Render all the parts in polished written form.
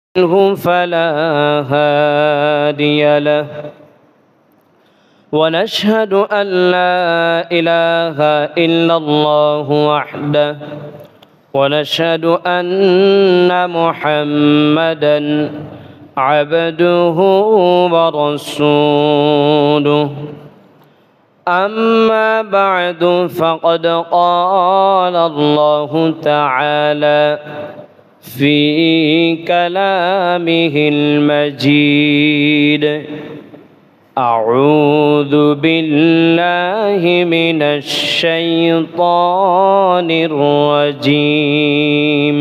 فلا هادي له ونشهد أن لا إله إلا الله وحده ونشهد أن محمدا عبده ورسوله أما بعد فقد قال الله تعالى في كلامه المجيد أعوذ بالله من الشيطان الرجيم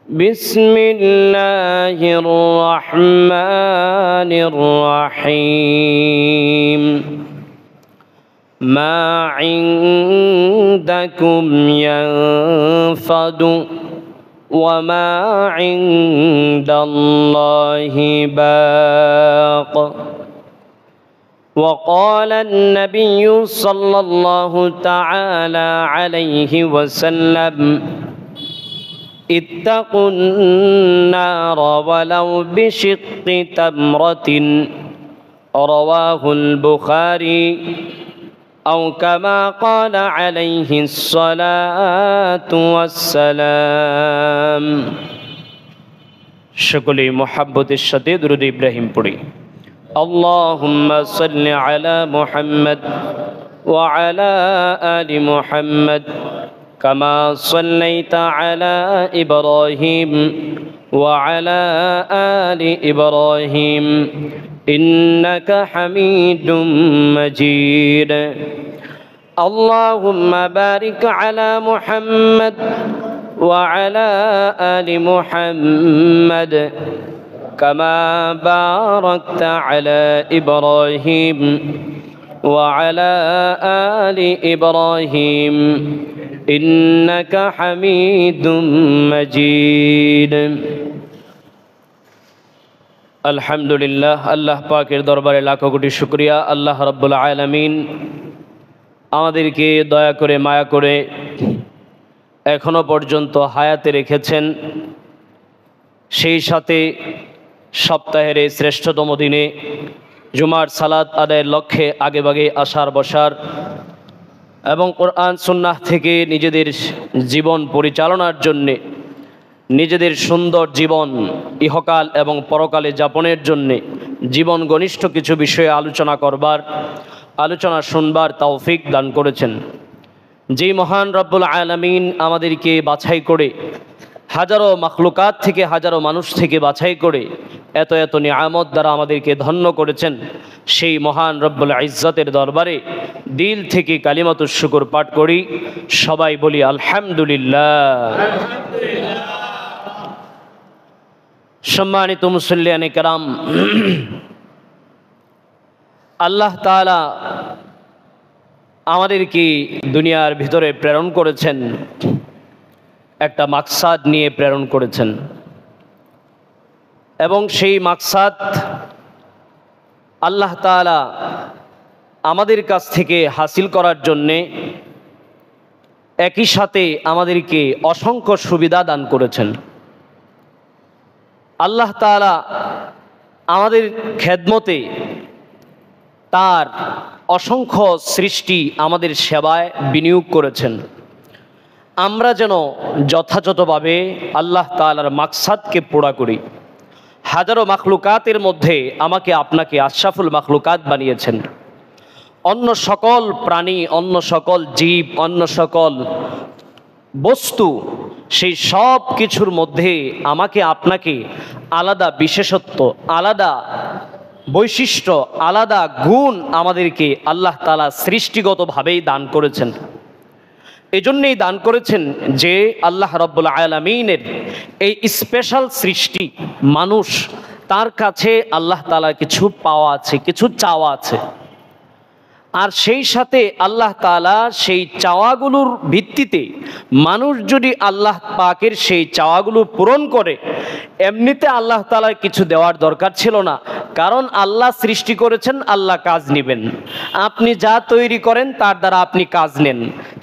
بسم الله الرحمن الرحيم ما عندكم ينفد وما عند الله باق وقال النبي صلى الله تعالى عليه وسلم اتقوا النار ولو بشق تمرة رواه البخاري أو كما قال عليه الصلاة والسلام সকলে মুহাব্বতের সাথে দুরূদ ইব্রাহিম পড়ি اللهم صل على محمد وعلى آل محمد كما صليت على إبراهيم وعلى آل إبراهيم إنك حميد مجيد اللهم بارك على محمد وعلى آل محمد كما باركت على إبراهيم وعلى آل إبراهيم إنك حميد مجيد আলহামদুলিল্লাহ আল্লাহ পাকের দরবারে লাখো কোটি শুকরিয়া আল্লাহ রাব্বুল আলামিন আমাদেরকে দয়া করে মায়া করে এখনো পর্যন্ত হায়াতে রেখেছেন সেই সাথে সপ্তাহের এই শ্রেষ্ঠতম দিনে জুমার সালাত আদায়ের লক্ষ্যে আগেভাগে আসার বসার এবং কোরআন সুন্নাহ থেকে নিজেদের জীবন পরিচালনার জন্যে নিজেদের সুন্দর জীবন ইহকাল এবং পরকালে যাপনের জন্যে জীবন ঘনিষ্ঠ কিছু বিষয়ে আলোচনা শুনবার তৌফিক দান করেছেন। যে মহান রব্বুল আলামিন আমাদেরকে বাছাই করে হাজারো মাখলুকাত থেকে হাজারো মানুষ থেকে বাছাই করে এত এত নিয়ামত দ্বারা আমাদেরকে ধন্য করেছেন, সেই মহান রব্বুল ইজ্জতের দরবারে দিল থেকে কালিমাতুশ শুকর পাঠ করি। সবাই বলি আলহামদুলিল্লাহ। সম্মানিত মুসল্লিয়ানে কেরাম, আল্লাহ তাআলা আমাদেরকে দুনিয়ার ভিতরে প্রেরণ করেছেন, একটা মাকসাদ নিয়ে প্রেরণ করেছেন এবং সেই মাকসাদ আল্লাহ তাআলা আমাদের কাছ থেকে হাসিল করার জন্যে একই সাথে আমাদেরকে অসংখ্য সুবিধা দান করেছেন। আল্লাহ তাআলা আমাদের খেদমতে তার অসংখ্য সৃষ্টি আমাদের সেবায় বিনিয়োগ করেছেন। আমরা যেন যথাযথভাবে আল্লাহ তাআলার মাকসাদকে পুরা করি। হাজারো মাখলুকাতের মধ্যে আমাকে আপনাকে আশরাফুল মাখলুকাত বানিয়েছেন। অন্য সকল প্রাণী, অন্য সকল জীব, অন্য সকল বস্তু, সেই সব কিছুর মধ্যে আমাকে আপনাকে আলাদা বিশেষত্ব, আলাদা বৈশিষ্ট্য, আলাদা গুণ আমাদেরকে আল্লাহ তাআলা সৃষ্টিগতভাবেই দান করেছেন। এজন্যই দান করেছেন যে আল্লাহ রাব্বুল আলামিনের এই স্পেশাল সৃষ্টি মানুষ, তার কাছে আল্লাহ তাআলার কিছু পাওয়া আছে, কিছু চাওয়া আছে। আর সেই সাথে আল্লাহ তাআলা সেই চাওয়াগুলোর ভিত্তিতে মানুষ যদি আল্লাহ পাকের সেই চাওয়াগুলো পূরণ করে, এমনিতে আল্লাহ তাআলার কিছু দেওয়ার দরকার ছিল না, কারণ আল্লাহ সৃষ্টি করেছেন, আল্লাহ কাজ নেবেন। আপনি যা তৈরি করেন তার দ্বারা আপনি কাজ নেন,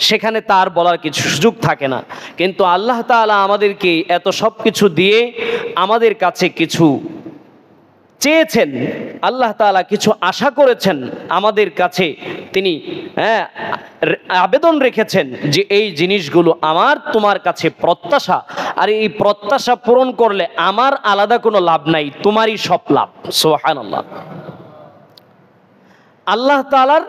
সেখানে তার বলার কিছু সুযোগ থাকে না। কিন্তু আল্লাহ তাআলা আমাদেরকে এত সব কিছু দিয়ে আমাদের কাছে কিছু চেয়েছেন, আল্লাহ তাআলা কিছু আশা করেছেন আমাদের কাছে, তিনি আবেদন রেখেছেন যে এই জিনিসগুলো আমার তোমার কাছে প্রত্যাশা, আর এই প্রত্যাশা পূরণ করলে আমার আলাদা কোনো লাভ নাই, তোমারই সব লাভ। সুবহানাল্লাহ। আল্লাহ তাআলার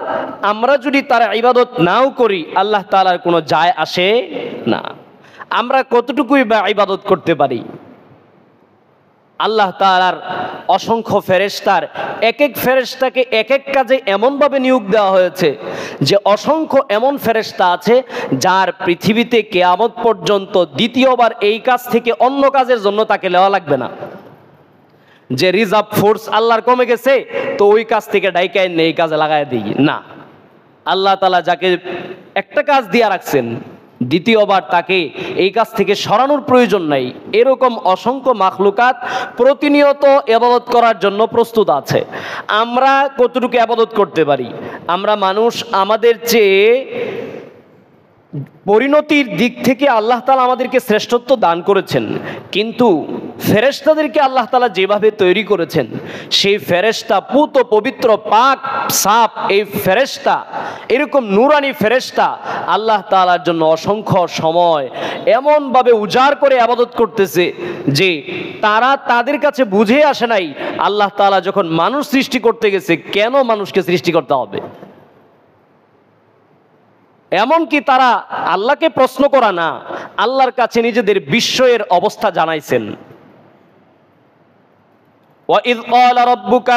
আমরা যদি তার ইবাদত নাও করি, আল্লাহ তাআলার কোনো যায় আসে না। আমরা কতটুকুই বা ইবাদত করতে পারি? আল্লাহ তাআলার অসংখ্য ফেরেশতার এক এক ফেরেশতাকে এক এক কাজে এমনভাবে নিয়োগ দেওয়া হয়েছে যে অসংখ্য এমন ফেরেশতা আছে যার পৃথিবীতে কিয়ামত পর্যন্ত দ্বিতীয়বার এই কাজ থেকে অন্য কাজের জন্য তাকে নেওয়া লাগবে না। যে রিজার্ভ ফোর্স আল্লাহর কমে গেছে তো ওই কাজ থেকে ডাইকা এনে এই কাজে লাগাই দিই না। আল্লাহ তাআলা যাকে একটা কাজ দিয়ে রাখছেন, দ্বিতীয়বার তাকে এই কাজ থেকে সরানোর প্রয়োজন নাই। এরকম অসংখ্য মাখলুকাত প্রতিনিয়ত ইবাদত করার জন্য প্রস্তুত আছে। আমরা কতটুকু ইবাদত করতে পারি? আমরা মানুষ, আমাদের চেয়ে পরিণতির দিক থেকে আল্লাহ তাআলা আমাদেরকে শ্রেষ্ঠত্ব দান করেছেন, কিন্তু ফেরেশতাদেরকে আল্লাহ তাআলা যেভাবে তৈরি করেছেন, সেই ফেরেশতা পুত পবিত্র পাক সাফ, এই ফেরেশতা এরকম নূরানি ফেরেশতা আল্লাহ তাআলার জন্য অসংখ্য সময় এমনভাবে উজাড় করে ইবাদত করতেছে যে তারা তাদের কাছে বুঝে আসে নাই আল্লাহ তাআলা যখন মানুষ সৃষ্টি করতে গেছে কেন মানুষকে সৃষ্টি করতে হবে। এমনকি তারা আল্লাহকে প্রশ্ন করা না, আল্লাহর কাছে নিজেদের বিস্ময়ের অবস্থা জানাইছেন। وَإِذْ قَالَ رَبُّكَ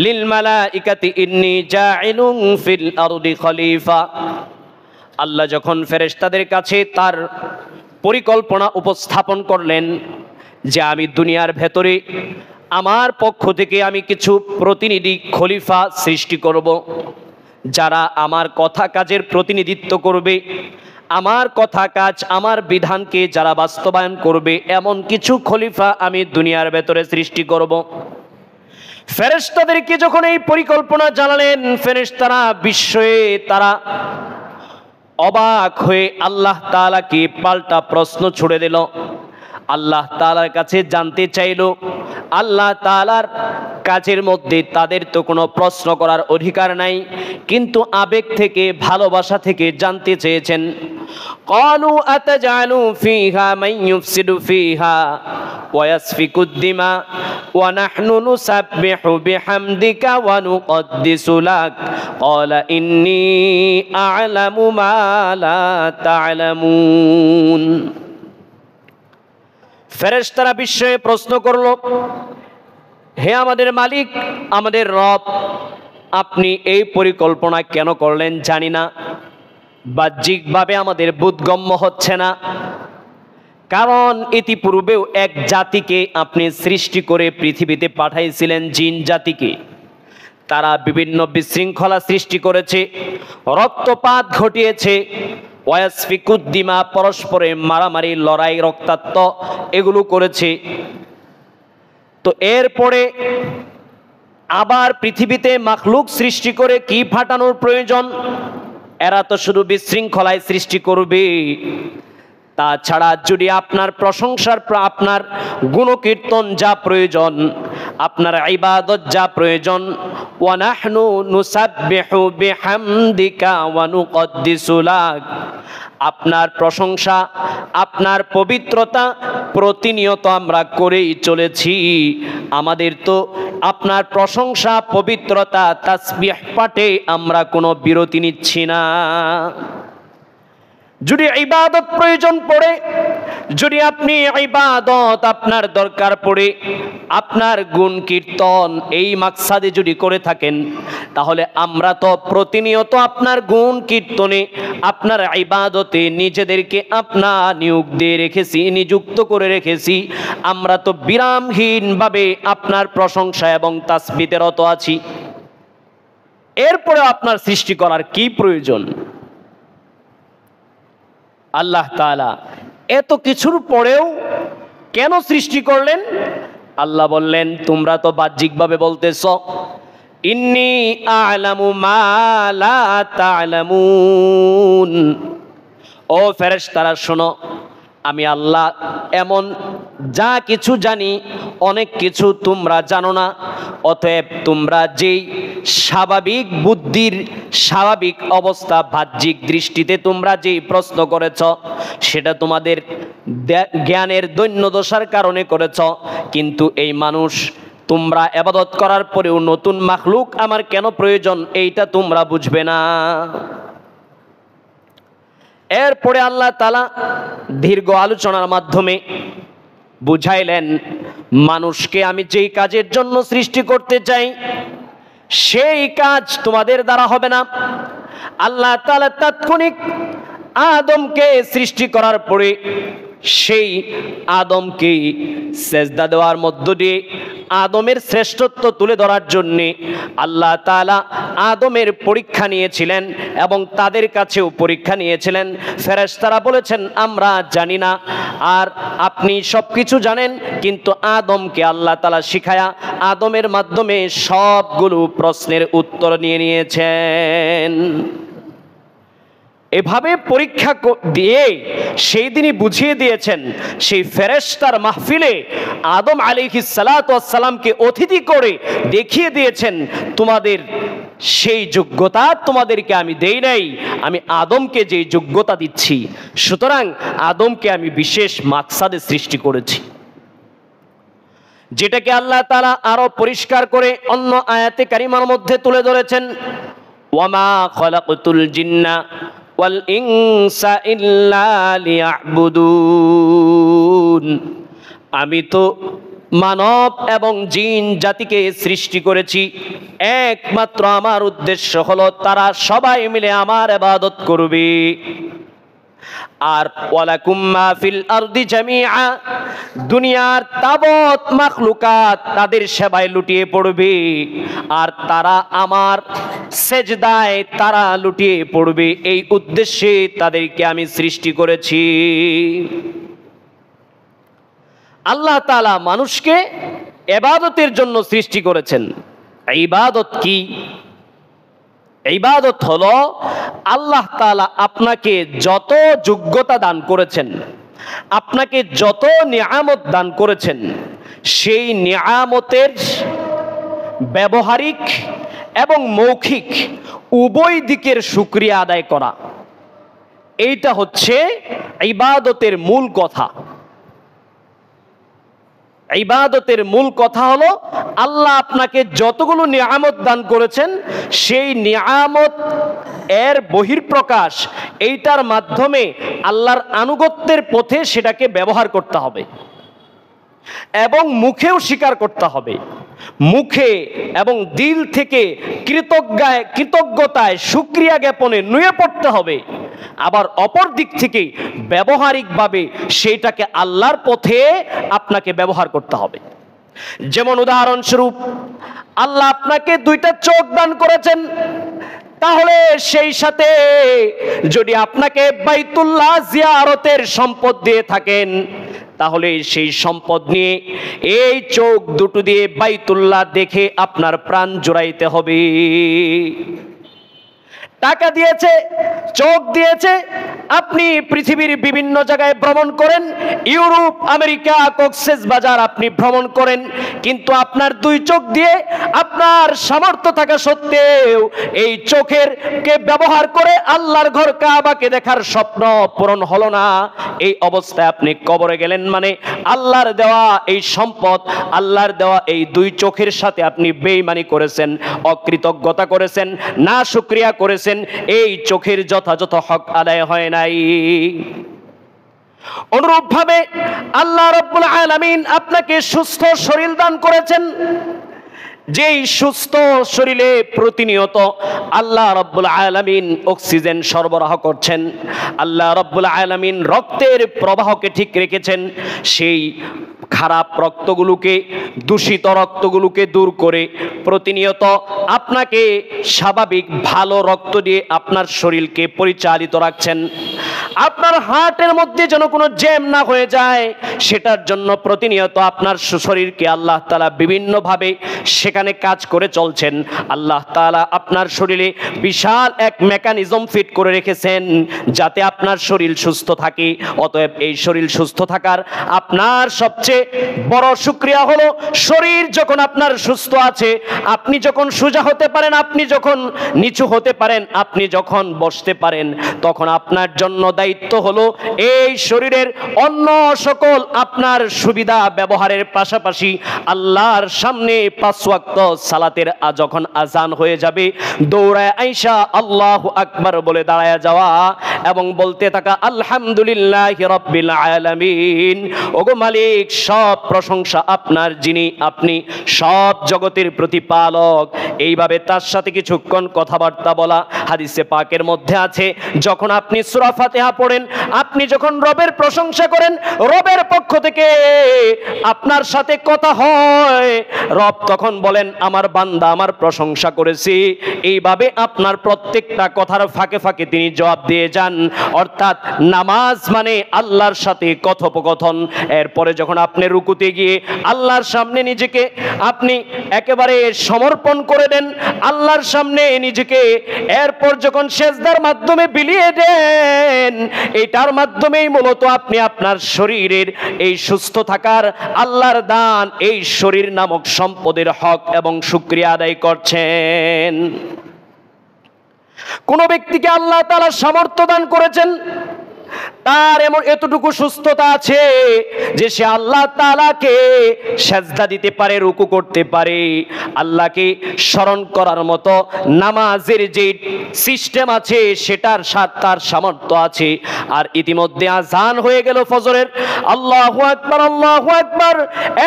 لِلْمَلَائِكَةِ إِنِّي جَاعِلٌ فِي الْأَرْضِ خَلِيفَةً, আল্লাহ যখন ফেরেশতাদের কাছে তার পরিকল্পনা উপস্থাপন করলেন যে আমি দুনিয়ার ভেতরে আমার পক্ষ থেকে আমি কিছু প্রতিনিধি খলিফা সৃষ্টি করব, যারা আমার কথা কাজের প্রতিনিধিত্ব করবে, আমার কথা কাজ আমার বিধানকে যারা বাস্তবায়ন করবে, এমন কিছু খলিফা আমি দুনিয়ার ভেতরে সৃষ্টি করব। ফেরেশতাদেরকে যখন এই পরিকল্পনা জানালেন, ফেরেশতারা বিস্ময়ে তারা অবাক হয়ে আল্লাহ তাআলাকে পাল্টা প্রশ্ন ছুড়ে দিল। আল্লাহ তাআলার কাছে জানতে চাইল, আল্লাহ তাআলার কাজের মধ্যে তাদের তো কোনো প্রশ্ন করার অধিকার নাই, কিন্তু আবেগ থেকে ভালোবাসা থেকে জানতে চেয়েছেন। ক্বালু আতাজালু ফিহা মান ইউফসিদু ফিহা ওয়া ইয়াসফিকুদ দিমা ওয়া নাহনু নুসাব্বিহু বিহামদিকা ওয়া নুকদ্দিসু লাক ক্বালা ইন্নী আ'লামু মা লা তা'লামুন। ফেরেশতারা বিস্ময়ে প্রশ্ন করল, হে আমাদের মালিক, আমাদের রব, আপনি এই পরিকল্পনা কেন করলেন জানি না, বাহ্যিকভাবে আমাদের বোধগম্য হচ্ছে না। কারণ ইতিপূর্বেও এক জাতিকে আপনি সৃষ্টি করে পৃথিবীতে পাঠাইছিলেন, জিন জাতিকে। তারা বিভিন্ন বিশৃঙ্খলা সৃষ্টি করেছে, রক্তপাত ঘটিয়েছে, ওয়াসফিকুদ্দিমা পরস্পরে মারামারি লড়াই রক্তাক্ত এগুলো করেছে। তো এরপরে আবার পৃথিবীতে মাখলুক সৃষ্টি করে কি ফাটানোর প্রয়োজন? এরা তো শুধু বিশৃঙ্খলায় সৃষ্টি করবে। তাছাড়া যদি আপনার প্রশংসার, আপনার গুণকীর্তন যা প্রয়োজন, আপনার ইবাদত যা প্রয়োজন, ওয়া নাহনু নুসাব্বিহু বিহামদিকা ওয়া নুকদ্দিসু লাক, আপনার প্রশংসা, আপনার পবিত্রতা প্রতিনিয়ত আমরা করেই চলেছি। আমাদের তো আপনার প্রশংসা, পবিত্রতা, তাসবিহ পাঠে আমরা কোনো বিরতি নিচ্ছি না। যদি ইবাদত প্রয়োজন পড়ে, যদি আপনি ইবাদত আপনার দরকার পড়ে, আপনার গুণ কীর্তন এই মাকসাদে যদি করে থাকেন, তাহলে আমরা তো প্রতিনিয়ত আপনার গুণ কীর্তনে, আপনার ইবাদতে নিজেদেরকে আপনার নিয়োগ দিয়ে রেখেছি, নিযুক্ত করে রেখেছি। আমরা তো বিরামহীনভাবে আপনার প্রশংসা এবং তাসবিতে রত আছি। এরপরে আপনার সৃষ্টি করার কি প্রয়োজন? আল্লাহ তাআলা এত কিছুর পরেও কেন সৃষ্টি করলেন? আল্লাহ বললেন, তোমরা তো বাহ্যিকভাবে বলতেছ ইন্নী আ'লামু মা লা তা'লামুন। ও ফেরেশতারা শোনো, আমি আল্লাহ এমন যা কিছু জানি অনেক কিছু তোমরা জানো না। অতএব তোমরা যেই স্বাভাবিক বুদ্ধির স্বাভাবিক অবস্থা বাহ্যিক দৃষ্টিতে তোমরা যেই প্রশ্ন করেছ সেটা তোমাদের জ্ঞানের দৈন্যদশার কারণে করেছ। কিন্তু এই মানুষ, তোমরা ইবাদত করার পরেও নতুন মাখলুক আমার কেন প্রয়োজন এইটা তোমরা বুঝবে না। এরপরে আল্লাহ তাআলা দীর্ঘ আলোচনার মাধ্যমে বুঝাইলেন, মানুষকে আমি যেই কাজের জন্য সৃষ্টি করতে চাই সেই কাজ তোমাদের দ্বারা হবে না। আল্লাহ তাআলা তাৎক্ষণিক আদমকে সৃষ্টি করার পরে সেই আদমকে সেজদা দেওয়ার মধ্য দিয়ে আদমের শ্রেষ্ঠত্ব তুলে ধরার জন্যে আল্লাহ তাআলা আদমের পরীক্ষা নিয়েছিলেন এবং তাদের কাছেও পরীক্ষা নিয়েছিলেন। ফেরেশতারা বলেছেন, আমরা জানি না, আর আপনি সব কিছু জানেন। কিন্তু আদমকে আল্লাহ তাআলা শিখায়া আদমের মাধ্যমে সবগুলো প্রশ্নের উত্তর নিয়ে নিয়েছেন। এভাবে পরীক্ষা দিয়ে সেই দিনই বুঝিয়ে দিয়েছেন, সেই ফেরেশতার মাহফিলে আদম আলাইহিস সালাতু ওয়াস সালামকে অতিথি করে দেখিয়ে দিয়েছেন, তোমাদের সেই যোগ্যতা তোমাদেরকে আমি দেই নাই, আমি আদমকে যে যোগ্যতা দিচ্ছি। সুতরাং আদমকে আমি বিশেষ মাকসাদে সৃষ্টি করেছি, যেটাকে আল্লাহ তাআলা আরো পরিষ্কার করে অন্য আয়াতে কারিমার মধ্যে তুলে ধরেছেন, ওয়ামা খলাকতুল জিন্না ওয়াল ইনসা ইল্লা লিয়াবুদুন। আমি তো মানব এবং জিন জাতিকে সৃষ্টি করেছি একমাত্র আমার উদ্দেশ্য হলো তারা সবাই মিলে আমার ইবাদত করবে। আর ওয়ালাকুম মা ফিল আরদি জামিআ, দুনিয়ার তাবৎ মাখলুকাত তাদের সেবায় লুটিয়ে পড়বে আর তারা আমার সেজদায় তারা লুটিয়ে পড়বে। এই উদ্দেশ্যে তাদেরকে আমি সৃষ্টি করেছি। আল্লাহ তাআলা মানুষকে ইবাদতের জন্য সৃষ্টি করেছেন। ইবাদত কি? ইবাদত হলো আল্লাহ তাআলা আপনাকে যত যোগ্যতা দান করেছেন, আপনাকে যত নিয়ামত দান করেছেন, সেই নিয়ামতের ব্যবহারিক এবং মৌখিক উভয় দিকের শুকরিয়া আদায় করা। এইটা হচ্ছে ইবাদতের মূল কথা। ইবাদতের মূল কথা হলো আল্লাহ আপনাকে যতগুলো নিয়ামত দান করেছেন সেই নিয়ামত এর বহির্প্রকাশ এইটার মাধ্যমে আল্লাহর আনুগত্যের পথে সেটাকে ব্যবহার করতে হবে এবং মুখেও স্বীকার করতে হবে। মুখে এবং দিল থেকে কৃতজ্ঞতায় শুকরিয়া জ্ঞাপনে নুয়ে পড়তে হবে। আবার অপর দিক থেকে ব্যবহারিকভাবে সেইটাকে আল্লাহর পথে আপনাকে ব্যবহার করতে হবে। যেমন উদাহরণস্বরূপ, আল্লাহ আপনাকে দুইটা চোখ দান করেছেন, তাহলে সেই সাথে যদি আপনাকে বাইতুল্লাহ জিয়ারতের সম্পদ দিয়ে থাকেন, তাহলে সেই সম্পদ নিয়ে এই চোখ দুটো দিয়ে বাইতুল্লাহ দেখে আপনার প্রাণ জুড়াইতে হবে। টাকা দিয়েছে, চোখ দিয়েছে, আপনি পৃথিবীর বিভিন্ন জায়গায় ভ্রমণ করেন, ইউরোপ, আমেরিকা, কক্সবাজার আপনি ভ্রমণ করেন, কিন্তু আপনার দুই চোখ দিয়ে আপনার সামর্থ্য থাকা সত্ত্বেও এই চোখের কে ব্যবহার করে আল্লাহর ঘর কাবাকে দেখার স্বপ্ন পূরণ হলো না। এই অবস্থায় আপনি কবরে গেলেন, মানে আল্লাহর দেওয়া এই সম্পদ, আল্লাহর দেওয়া এই দুই চোখের সাথে আপনি বেঈমানি করেছেন, অকৃতজ্ঞতা করেছেন, না শুকরিয়া করেছেন, এই চোখের যথাযথ হক আদায় হয় নাই। অনুরূপভাবে আল্লাহ রাব্বুল আলামিন আপনাকে সুস্থ শরীর দান করেছেন, যেই সুস্থ শরীরে প্রতিনিয়ত আল্লাহ রাব্বুল আলামিন অক্সিজেন সরবরাহ করছেন, আল্লাহ রাব্বুল আলামিন রক্তের প্রবাহকে ঠিক রেখেছেন, সেই খারাপ রক্তগুলোকে, দূষিত রক্তগুলোকে দূর করে প্রতিনিয়ত আপনাকে স্বাভাবিক ভালো রক্ত দিয়ে আপনার শরীরকে পরিচালিত রাখছেন। আপনার হার্টের মধ্যে যেন কোনো জ্যাম না হয়ে যায়, সেটার জন্য প্রতিনিয়ত আপনার শরীরকে আল্লাহ তাআলা বিভিন্নভাবে সেখানে কাজ করে চলছেন। আল্লাহ তাআলা আপনার শরীরে বিশাল এক মেকানিজম ফিট করে রেখেছেন যাতে আপনার শরীর সুস্থ থাকে। অতএব এই শরীর সুস্থ থাকার আপনার সবচেয়ে বড় শুকরিয়া হলো, শরীর যখন আপনার সুস্থ আছে, আপনি যখন সোজা হতে পারেন, আপনি যখন নিচু হতে পারেন, আপনি যখন বসতে পারেন, তখন আপনার জন্য দায়িত্ব হলো এই শরীরের অন্য সকল আপনার সুবিধা ব্যবহারের পাশাপাশি আল্লাহর সামনে 5 ওয়াক্ত সালাতের যখন আজান হয়ে যাবে, দৌড়ায় আইসা আল্লাহু আকবার বলে দাঁড়ায় যাওয়া এবং বলতে থাকা আলহামদুলিল্লাহি রাব্বিল আলামিন। ওগো মালিক, সব প্রশংসা আপনার, যিনি আপনি সব জগতের প্রতিপালক। এইভাবে তার সাথে কিছুক্ষণ কথাবার্তা বলা। হাদিসে পাকের মধ্যে আছে, যখন আপনি সূরা ফাতিহা পড়েন, আপনি যখন রবের প্রশংসা করেন, রবের পক্ষ থেকে আপনার সাথে কথা হয়, রব তখন বলেন আমার বান্দা আমার প্রশংসা করেছি। এইভাবে আপনার প্রত্যেকটা কথার ফাঁকে ফাঁকে তিনি জবাব দিয়ে যান। অর্থাৎ নামাজ মানে আল্লাহর সাথে কথোপকথন। এরপরে যখন আপনি রুকুতে গিয়ে আল্লাহর সামনে নিজেকে আপনি একেবারে সমর্পণ করে দেন আল্লাহর সামনে নিজেকে, এরপর যখন সেজদার মাধ্যমে বিলিয়ে দেন, এটার মাধ্যমেই মূলত আপনি আপনার শরীরের এই সুস্থ থাকার আল্লাহর দান, এই শরীর নামক সম্পদের হক এবং শুকরিয়া আদায় করছেন। কোন ব্যক্তিকে আল্লাহ তাআলা সামর্থ্য দান করেছেন, তার এমন এতটুকু সুস্থতা আছে যে সে আল্লাহ তাআলাকে সেজদা দিতে পারে, রুকু করতে পারে, আল্লাহকে স্মরণ করার মতো নামাজের যে সিস্টেম আছে সেটার সাথে তার সামর্থ্য আছে। আর ইতিমধ্যে আজান হয়ে গেল ফজরের। আল্লাহু আকবার, আল্লাহু আকবার।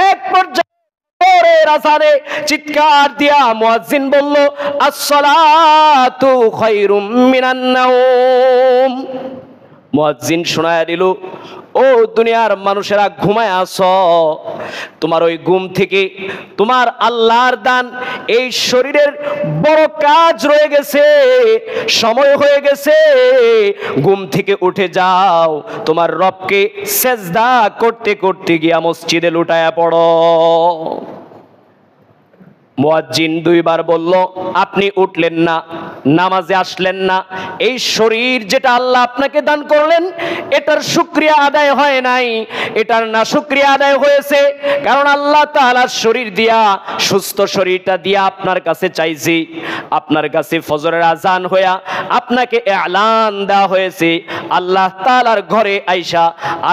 এক পর্যায়ে আজানে চিৎকার দিয়া মুয়াজ্জিন বলল, আসসালাতু খায়রুম মিনান নাওম। মুয়াজ্জিন শোনায়া দিল, ও দুনিয়ার মানুষেরা ঘুমায় আসো, তোমার ওই ঘুম থেকে তোমার আল্লাহর দান এই শরীরের বড় কাজ রয়ে গেছে, সময় হয়ে গেছে, ঘুম থেকে উঠে যাও, তোমার রবকে সেজদা করতে করতে গিয়া মসজিদে লুটায়া পড়ো। মুয়াজ্জিন 2 বার বলল, আপনি উঠলেন না, নামাজে আসলেন না, এই শরীর যেটা আল্লাহ আপনাকে দান করলেন এটার শুকরিয়া আদায় হয় নাই, এটার না শুকরিয়া আদায় হয়েছে। কারণ আল্লাহ তাআলার শরীর দিয়া, সুস্থ শরীরটা দিয়া আপনার কাছে চাইছি, আপনার কাছে ফজরের আজান হইয়া আপনাকে এলান দেওয়া হয়েছে, আল্লাহ তাআলার ঘরে আইসা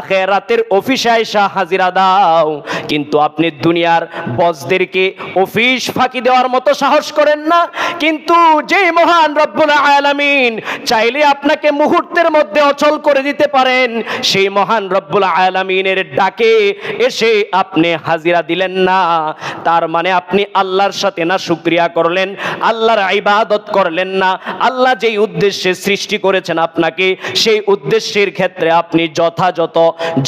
আখিরাতের অফিসে আইসা হাজিরা দাও। কিন্তু আপনি দুনিয়ার বসদেরকে অফিস ফাঁকি দেওয়ার মতো সাহস করেন না। কিন্তু যেই মহান রব্বুল আলামিন চাইলে আপনাকে মুহূর্তের মধ্যে অচল করে দিতে পারেন, সেই মহান রব্বুল আলামিনের ডাকে এসে আপনি হাজিরা দিলেন না, তার মানে আপনি আল্লাহর সাথে না শুকরিয়া করলেন, আল্লাহর ইবাদত করলেন না। আল্লাহ যেই উদ্দেশ্যে সৃষ্টি করেছেন আপনাকে, সেই উদ্দেশ্যের ক্ষেত্রে আপনি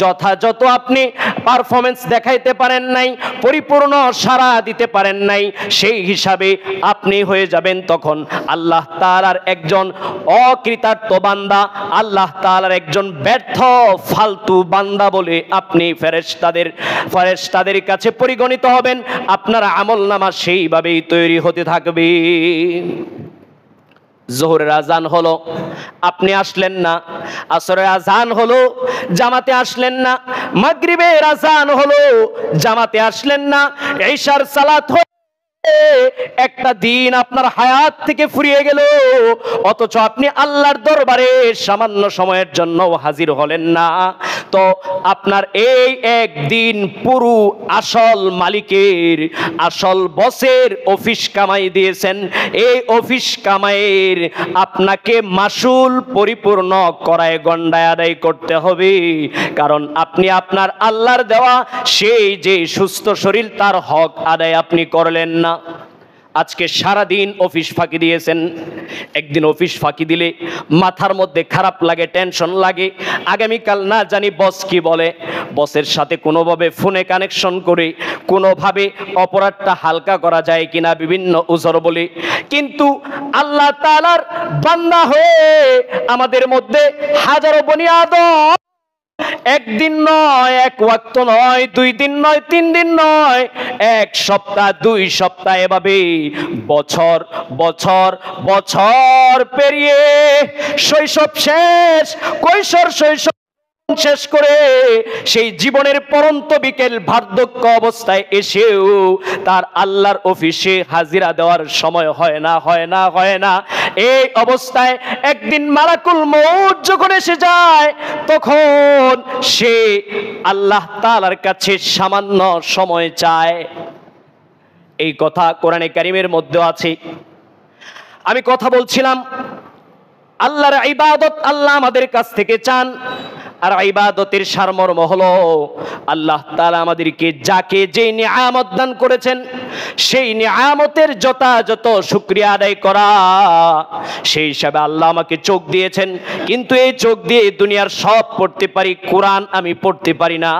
যথাযথ আপনি পারফরমেন্স দেখাইতে পারেন নাই, পরিপূর্ণ সাড়া দিতে পারেন নাই। সেই হিসাবে আপনি হয়ে যাবেন তখন আল্লাহ তাআলার একজন অকৃতার্থ বান্দা, আল্লাহ তাআলার একজন ব্যর্থ ফালতু বান্দা বলে আপনি ফেরেশতাদের কাছে পরিগণিত হবেন। আপনার আমলনামা সেইভাবেই তৈরি হতে থাকবে। জোহরের আজান হলো, আপনি আসলেন না। আসরের আজান হলো, জামাতে আসলেন না। মাগরিবের আজান হলো, জামাতে আসলেন না। ইশার সালাত একটা দিন আপনার হায়াত থেকে ফুরিয়ে গেল, অথচ আপনি আল্লাহর দরবারে সামান্য সময়ের জন্য হাজির হলেন না। তো আপনার এই একদিন পুরো আসল মালিকের, আসল বসের অফিস কামাই দিয়েছেন, এই অফিস কামাইয়ের আপনাকে মাসুল পরিপূর্ণ করায় গন্ডায় আদায় করতে হবে। কারণ আপনি আপনার আল্লাহর দেওয়া সেই যে সুস্থ শরীর, তার হক আদায় আপনি করলেন না। আজকে সারা দিন অফিস ফাঁকি দিয়েছেন, একদিন অফিস ফাঁকি দিলে মাথার মধ্যে খারাপ লাগে, টেনশন লাগে, আগামীকাল না জানি বস কি বলে, বসের সাথে কোনোভাবে ফোনে কানেকশন করে কোনোভাবে অপরাধটা হালকা করা যায় কিনা বিভিন্ন উজর বলে। কিন্তু আল্লাহ তাআলার বান্দা হয়ে আমাদের মধ্যে হাজারো বনি আদম একদিন নয়, এক ওয়াক্ত নয়, 2 দিন নয়, 3 দিন নয়, 1 সপ্তাহ 2 সপ্তাহ এভাবে বছর বছর বছর পেরিয়ে শৈশব শেষ, কৈশোর শৈশব শেষ করে সেই জীবনের পরন্ত বিকেল বার্ধক্য অবস্থায় এসেও তার আল্লাহর অফিসে হাজিরা দেওয়ার সময় হয় না। এই অবস্থায় একদিন মালাকুল মউত যখন এসে যায়, তখন সে আল্লাহ তাআলার কাছে সামান্য সময় চায়। এই কথা কোরআনে কারীমের মধ্যে আছে। আমি কথা বলছিলাম আল্লাহর ইবাদত আল্লাহ আমাদের কাছ থেকে চান, আর ইবাদতের সারমর্ম হলো আল্লাহ তাআলা আমাদেরকে যাকে যে নিয়ামত দান করেছেন সেই নিয়ামতের যথাযথ শুকরিয়া আদায় করা। সেই হিসাবে আল্লাহ আমাকে চোখ দিয়েছেন, কিন্তু এই চোখ দিয়ে দুনিয়ার সব পড়তে পারি, কোরআন আমি পড়তে পারি না।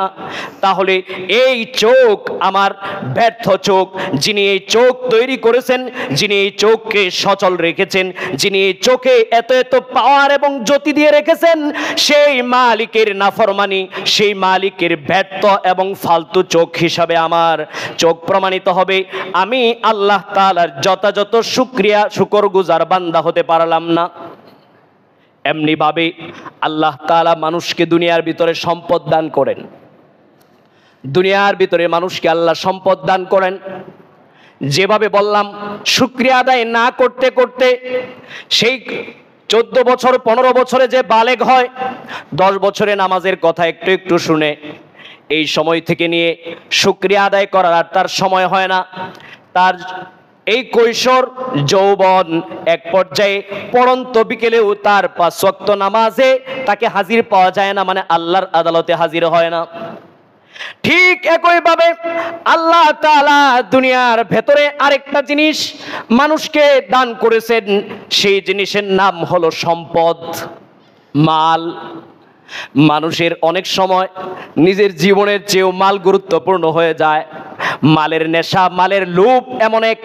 তাহলে এই চোখ আমার ব্যর্থ চোখ। যিনি এই চোখ তৈরি করেছেন, যিনি এই চোখকে সচল রেখেছেন, যিনি এই চোখে এত এত পাওয়ার এবং জ্যোতি দিয়ে রেখেছেন, সেই মালিকের নাফরমানি, সেই মালিকের ব্যর্থ এবং ফালতু চোখ হিসাবে আমার চোখ প্রমাণিত হবে। আমি আল্লাহ তাআলার যথাযথ শুকরগুজার বান্দা হতে পারলাম না। এমনি ভাবে আল্লাহ তাআলা মানুষকে দুনিয়ার ভিতরে সম্পদ দান করেন, দুনিয়ার ভিতরে মানুষকে আল্লাহ সম্পদ দান করেন। যেভাবে বললাম, শুকরিয়া আদায় না করতে করতে সেই 14 বছর 15 বছরে যে বালেগ হয়, 10 বছরে নামাজের কথা একটু একটু শুনে, এই সময় থেকে নিয়ে শুকরিয়া আদায় করার আর তার সময় হয় না। তার এই কৈশোর যৌবন এক পর্যায়ে পড়ন্ত বিকেলেও তার 5 ওয়াক্ত নামাজে তাকে হাজির পাওয়া যায় না, মানে আল্লাহর আদালতে হাজির হয় না। ঠিক একইভাবে আল্লাহ তাআলা দুনিয়ার ভেতরে আরেকটা জিনিস মানুষকে দান করেছেন, সেই জিনিসের নাম হলো সম্পদ, মাল। মানুষের অনেক সময় নিজের জীবনের চেয়েও মাল গুরুত্বপূর্ণ হয়ে যায়। মালের নেশা, মালের লোভ এমন এক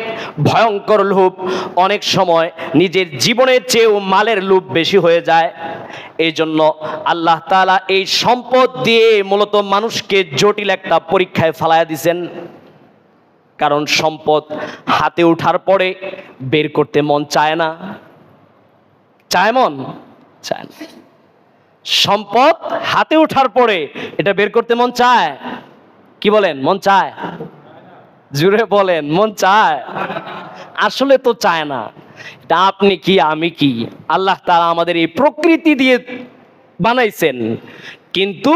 ভয়ঙ্কর লোভ, অনেক সময় নিজের জীবনের চেয়েও মালের লোভ বেশি হয়ে যায়। এই জন্য আল্লাহ তাআলা এই সম্পদ দিয়ে মূলত মানুষকে জটিল একটা পরীক্ষায় ফেলায়া দিয়েছেন। কারণ সম্পদ হাতে ওঠার পরে বের করতে মন চায় না। চায় মন? চায় না। সম্পদ হাতে ওঠার পরে এটা বের করতে মন চায়? কি বলেন, মন চায়? জুড়ে বলেন, মন চায়? আসলে তো চায় না। এটা আপনি কি আমি কি, আল্লাহ তাআলা আমাদের এই প্রকৃতি দিয়ে বানাইছেন, কিন্তু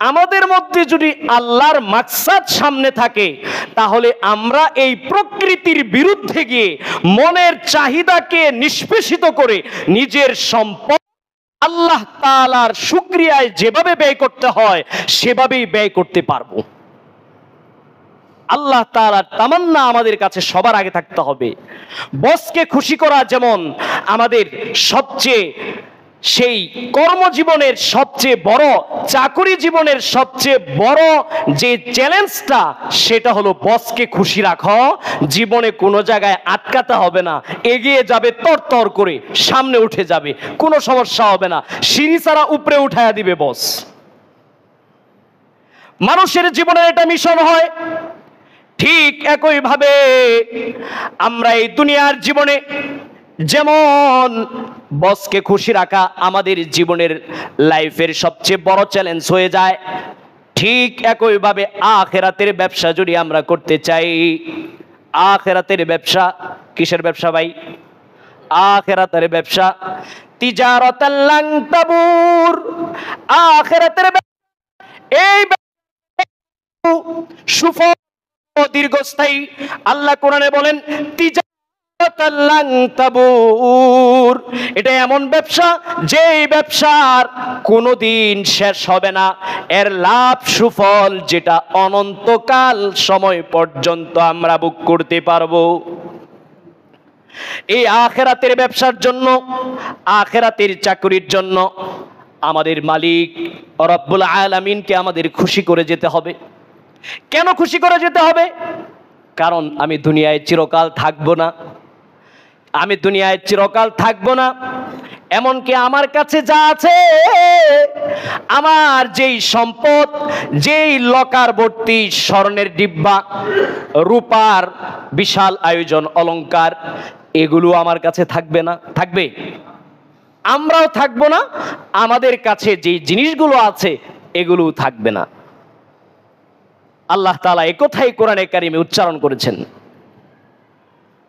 আমাদের মধ্যে যদি আল্লাহর মাকসাদ সামনে থাকে, তাহলে আমরা এই প্রকৃতির বিরুদ্ধে গিয়ে মনের চাহিদাকে নিষ্পেষিত করে নিজের সম্পদ আল্লাহ তাআলার শুকরিয়ায় যেভাবে ব্যয় করতে হয় সেভাবেই ব্যয় করতে পারবো। আল্লাহ তাআলার তামান্না আমাদের কাছে সবার আগে থাকতে হবে। বসকে খুশি করা যেমন আমাদের সবচেয়ে, সেই কর্মজীবনের সবচেয়ে বড়, চাকরি জীবনের সবচেয়ে বড় যে চ্যালেঞ্জটা, সেটা হলো বসকে খুশি রাখো। জীবনে কোনো জায়গায় আটকাতে হবে না, এগিয়ে যাবে তরতর করে, সামনে উঠে যাবে, কোনো সমস্যা হবে না, সিঁড়ি ছাড়া উপরে উঠায়া দিবে বস। মানুষের জীবনের এটা মিশন হয়। ঠিক একইভাবে আমরা এই দুনিয়ার জীবনে যেমন বসকে খুশি রাখা আমাদের জীবনের লাইফের সবচেয়ে বড় চ্যালেঞ্জ হয়ে যায়, ঠিক একইভাবে আখিরাতের ব্যবসা যদি আমরা করতে চাই, আখিরাতের ব্যবসা, কিসের ব্যবসা ভাই? আখিরাতের ব্যবসা। তিজারাতাল লান তাবুর, আখিরাতের এই সুফল দীর্ঘস্থায়ী। আল্লাহ কোরআনে বলেন, তিজারাতাল লান তাবুর, এটা এমন ব্যবসা যেই ব্যবসার কোনোদিন শেষ হবে না, এর লাভ সুফল যেটা অনন্তকাল সময় পর্যন্ত আমরা ভোগ করতে পারবো। এই আখিরাতের ব্যবসার জন্য, আখিরাতের চাকরির জন্য আমাদের মালিক রব্বুল আলামিনকে আমাদের খুশি করে যেতে হবে। কেন খুশি করে যেতে হবে? কারণ আমি দুনিয়ায় চিরকাল থাকবো না, আমি দুনিয়ায় চিরকাল থাকবো না। এমনকি আমার কাছে যা আছে, আমার যেই সম্পদ, যেই লকার ভর্তি স্বর্ণের ডিব্বা, রূপার বিশাল আয়োজন, অলংকার, এগুলো আমার কাছে থাকবে না, থাকবে? আমরাও থাকবো না, আমাদের কাছে যেই জিনিসগুলো আছে এগুলো থাকবে না। আল্লাহ তাআলা এই কথাই কোরআনে কারিমে উচ্চারণ করেছেন,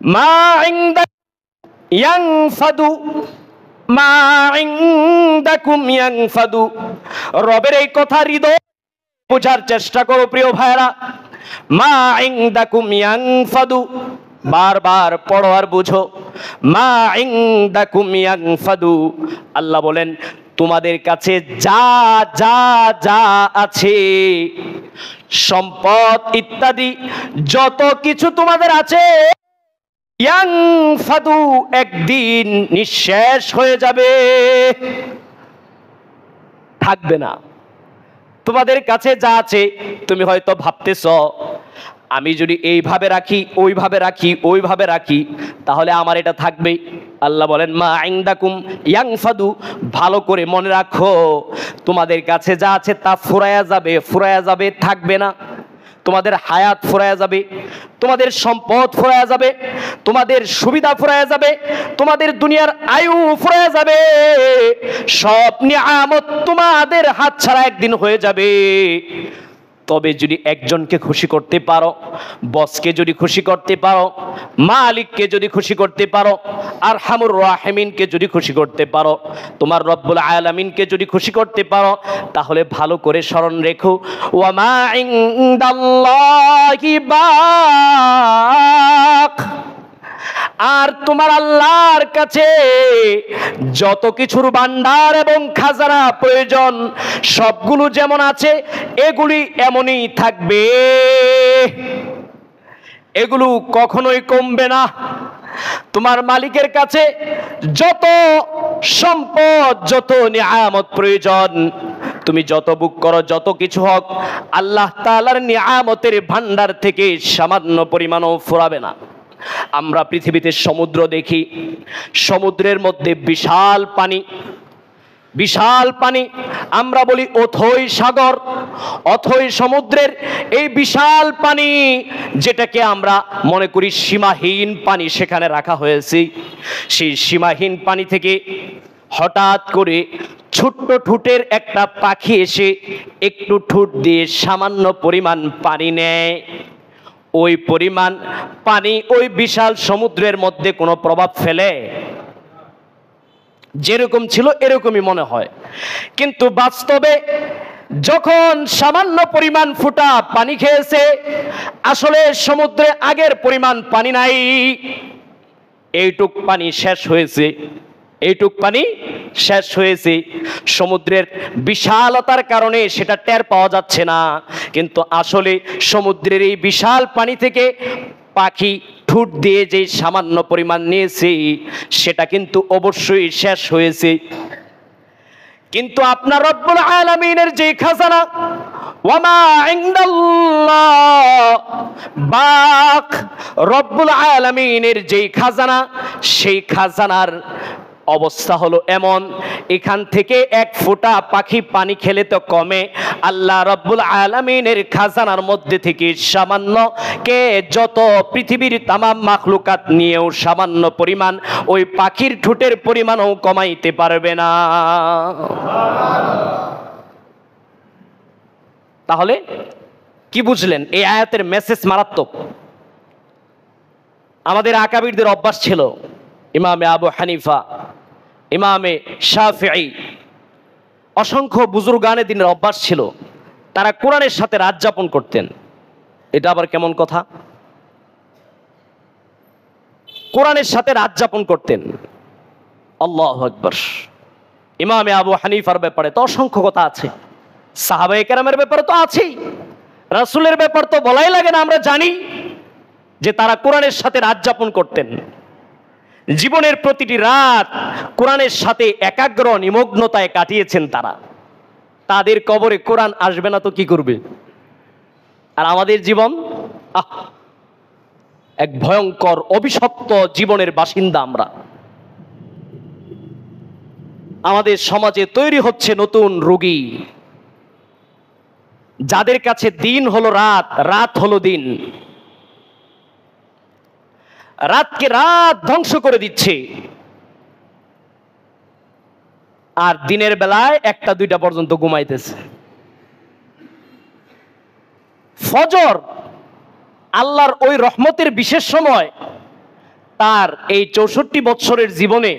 মা ইনদা ইয়ানফাদু, মা ইনদাকুম ইয়ানফাদু। রবের এই কথা হৃদয় বোঝার চেষ্টা করো প্রিয় ভাইরা। মা ইনদাকুম ইয়ানফাদু, বারবার পড়ো আর বুঝো। মা ইনদাকুম ইয়ানফাদু, আল্লাহ বলেন তোমাদের কাছে যা যা যা আছে, সম্পদ ইত্যাদি যত কিছু তোমাদের আছে, ইয়ানফাদু, একদিন নিঃশেষ হয়ে যাবে, থাকবে না। তোমাদের কাছে যা আছে, তুমি হয়তো ভাবতেছ আমি যদি এইভাবে রাখি, ওইভাবে রাখি, ওইভাবে রাখি, তাহলে আমার এটা থাকবে। আল্লাহ বলেন মা ইনদাকুম ইয়ানফাদু, ভালো করে মনে রাখো তোমাদের কাছে যা আছে তা ফুরায়া যাবে, ফুরায়া যাবে, থাকবে না। তোমাদের হায়াত ফুরায়া যাবে, তোমাদের সম্পদ ফুরায়া যাবে, তোমাদের সুবিধা ফুরায়া যাবে, তোমাদের দুনিয়ার আয়ু ফুরায়া যাবে, সব নিয়ামত তোমাদের হাতছাড়া একদিন হয়ে যাবে। তবে যদি একজনকে খুশি করতে পারো, বসকে যদি খুশি করতে পারো, মালিককে যদি খুশি করতে পারো, আরহামুর রাহিমিনকে যদি খুশি করতে পারো, তোমার রব্বুল আলামিনকে যদি খুশি করতে পারো, তাহলে ভালো করে স্মরণ রেখো, ওয়া মা ইনদাল্লাহি বাক, আর তোমার আল্লাহর কাছে যত কিছুর ভান্ডার এবং খাজানা প্রয়োজন সবগুলো যেমন আছে এগুলি এমনই থাকবে, এগুলো কখনোই কমবে না। তোমার মালিকের কাছে যত সম্পদ, যত নিয়ামত প্রয়োজন, তুমি যত বুক করো, যত কিছু হোক, আল্লাহ তাআলার নিয়ামতের ভান্ডার থেকে সামান্য পরিমাণও ফুরাবে না। আমরা পৃথিবীতে সমুদ্র দেখি, সমুদ্রের মধ্যে বিশাল পানি, বিশাল পানি, আমরা বলি অথই সাগর, অথই সমুদ্রের এই বিশাল পানি, যেটাকে আমরা মনে করি সীমাহীন পানি সেখানে রাখা হয়েছে। সেই সীমাহীন পানি থেকে হঠাৎ করে ছোট্ট ঠোঁটের একটা পাখি এসে একটু ঠোঁট দিয়ে সামান্য পরিমাণ পানি নেয়। ওই পরিমাণ পানি ওই বিশাল সমুদ্রের মধ্যে কোনো প্রভাব ফেলে? যেরকম ছিল এরকমই মনে হয়, কিন্তু বাস্তবে যখন সামান্য পরিমাণ ফুটা পানি খেয়েছে, আসলে সমুদ্রে আগের পরিমাণ পানি নাই, এইটুক পানি শেষ হয়েছে, এইটুক পানি শেষ হয়েছে। সমুদ্রের বিশালতার কারণে সেটা টের পাওয়া যাচ্ছে না, কিন্তু আসলে সমুদ্রের এই বিশাল পানি থেকে পাখি ঠোঁট দিয়ে যে সামান্য পরিমাণ নিয়েছে সেটা কিন্তু অবশ্যই শেষ হয়েছে। কিন্তু আপনার রব্বুল আলামিনের যে খাজানা, ওয়ামা ইনদাল্লাহ বাক, রব্বুল আলামিনের যে খাজানা, সেই খাজানার অবস্থা হলো এমন, এখান থেকে এক ফোঁটা পাখি পানি খেলে তো কমে, আল্লাহ রব্বুল আলামিনের খাজানার মধ্যে থেকে সামান্য কে যত পৃথিবীর তামাম মাখলুকাত নিয়েও সামান্য পরিমাণ ওই পাখির ঠোঁটের পরিমাণও কমাইতে পারবে না। তাহলে কি বুঝলেন? এই আয়াতের মেসেজ মারাত্মক। আমাদের আকাবিরদের অভ্যাস ছিল, ইমামে আবু হানিফা, ইমামে শাফিঈ, অসংখ্য বুজুর্গানে দিনের অভ্যাস ছিল, তারা কোরআনের সাথে রাত যাপন করতেন। এটা আবার কেমন কথা? কোরআনের সাথে রাত যাপন করতেন। আল্লাহু আকবার। ইমামে আবু হানিফার ব্যাপারে তো অসংখ্য কথা আছে, সাহাবায়ে কেরামের ব্যাপারে তো আছেই, রাসূলের ব্যাপার তো বলাই লাগে না। আমরা জানি যে তারা কোরআনের সাথে রাত যাপন করতেন। জীবনের প্রতিটি রাত কোরআনের সাথে একাগ্র নিমগ্নতায় কাটিয়েছেন তারা। তাদের কবরে কোরআন আসবে না তো কি করবে? আর আমাদের জীবন এক ভয়ঙ্কর অভিশপ্ত জীবনের বাসিন্দা আমরা। আমাদের সমাজে তৈরি হচ্ছে নতুন রোগী, যাদের কাছে দিন হলো রাত, রাত হলো দিন। রাতকে রাত ধ্বংস করে দিচ্ছে, আর দিনের বেলায় 1টা 2টা পর্যন্ত ঘুমাইতেছে। ফজর আল্লাহর ওই রহমতের বিশেষ সময়, তার এই 64 বৎসরের জীবনে